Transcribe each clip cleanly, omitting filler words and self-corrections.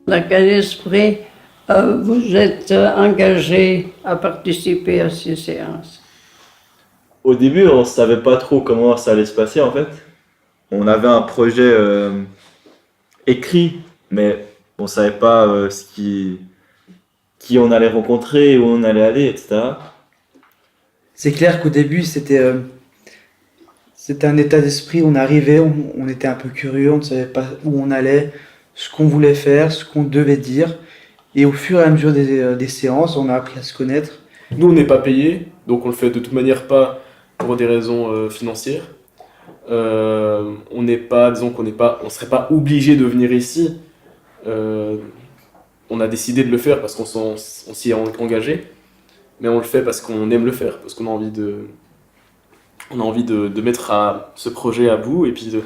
Dans quel esprit vous êtes engagé à participer à ces séances? Au début, on savait pas trop comment ça allait se passer en fait. On avait un projet écrit, mais on savait pas qui on allait rencontrer, où on allait aller, etc. C'est clair qu'au début, c'était un état d'esprit. On arrivait, on était un peu curieux, on ne savait pas où on allait, ce qu'on voulait faire, ce qu'on devait dire. Et au fur et à mesure des séances, on a appris à se connaître. Nous, on n'est pas payé, donc on le fait de toute manière pas pour des raisons financières. On n'est pas, disons qu'on n'est pas, on serait pas obligé de venir ici. On a décidé de le faire parce on s'y est engagé, mais on le fait parce qu'on aime le faire, parce qu'on a envie de mettre ce projet à bout et puis de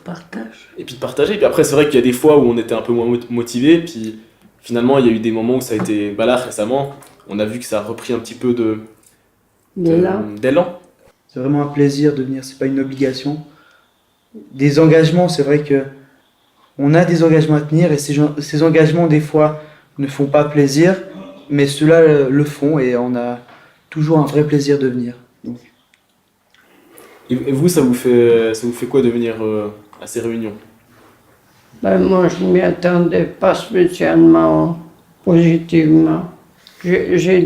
Partage. et puis de partager. Puis après, c'est vrai qu'il y a des fois où on était un peu moins motivé, puis finalement, il y a eu des moments où ça a été, bah là, récemment, on a vu que ça a repris un petit peu d'élan. C'est vraiment un plaisir de venir, c'est pas une obligation. Des engagements, c'est vrai que on a des engagements à tenir et ces engagements, des fois, ne font pas plaisir, mais ceux-là le font et on a toujours un vrai plaisir de venir. Et vous, ça vous fait quoi de venir à ces réunions? Ben, moi, je ne m'y attendais pas spécialement positivement. J'ai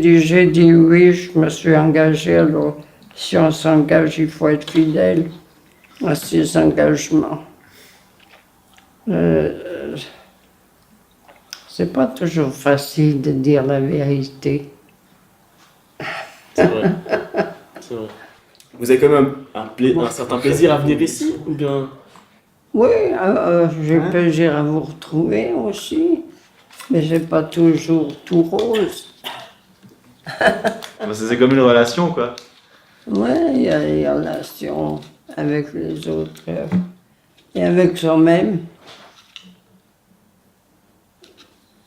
dit oui, je me suis engagée. Alors, si on s'engage, il faut être fidèle à ses engagements. C'est pas toujours facile de dire la vérité. C'est vrai. C'est vrai. Vous avez quand même un certain plaisir à venir ici, ou bien? Oui, j'ai plaisir à vous retrouver aussi, mais c'est pas toujours tout rose. Bah, c'est comme une relation quoi. Oui, il y a des relations avec les autres et avec soi-même.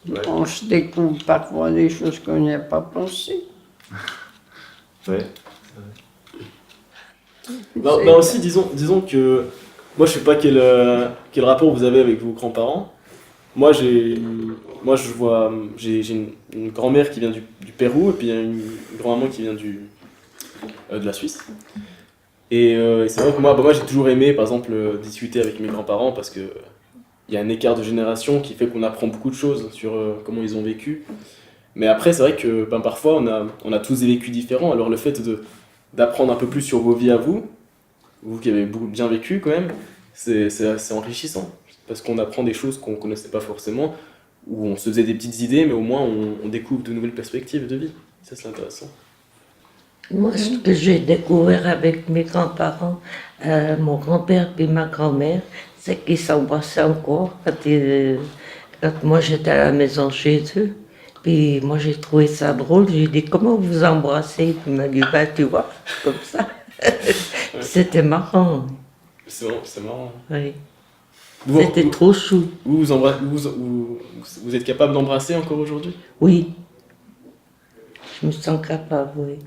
Ouais. On se découvre parfois des choses qu'on n'y a pas pensé. Ouais. Bah aussi, disons que moi, je sais pas quel rapport vous avez avec vos grands-parents. Moi, je vois, j'ai une grand-mère qui vient du Pérou et puis une grand-maman qui vient de la Suisse. Et c'est vrai que moi j'ai toujours aimé, par exemple, discuter avec mes grands-parents parce que il y a un écart de génération qui fait qu'on apprend beaucoup de choses sur comment ils ont vécu. Mais après, c'est vrai que parfois, on a tous des vécus différents. Alors le fait d'apprendre un peu plus sur vos vies à vous qui avez bien vécu quand même, c'est assez enrichissant. Parce qu'on apprend des choses qu'on ne connaissait pas forcément, où on se faisait des petites idées, mais au moins on découvre de nouvelles perspectives de vie. Ça, c'est intéressant. Moi, ce que j'ai découvert avec mes grands-parents, mon grand-père et ma grand-mère, c'est qu'ils s'embrassaient encore quand moi j'étais à la maison chez eux. Puis moi j'ai trouvé ça drôle, j'ai dit comment vous embrassez? Puis il m'a dit bah tu vois, comme ça. C'était marrant. C'est marrant. Oui. Vous, C'était trop chou. vous êtes capable d'embrasser encore aujourd'hui? Oui. Je me sens capable, oui.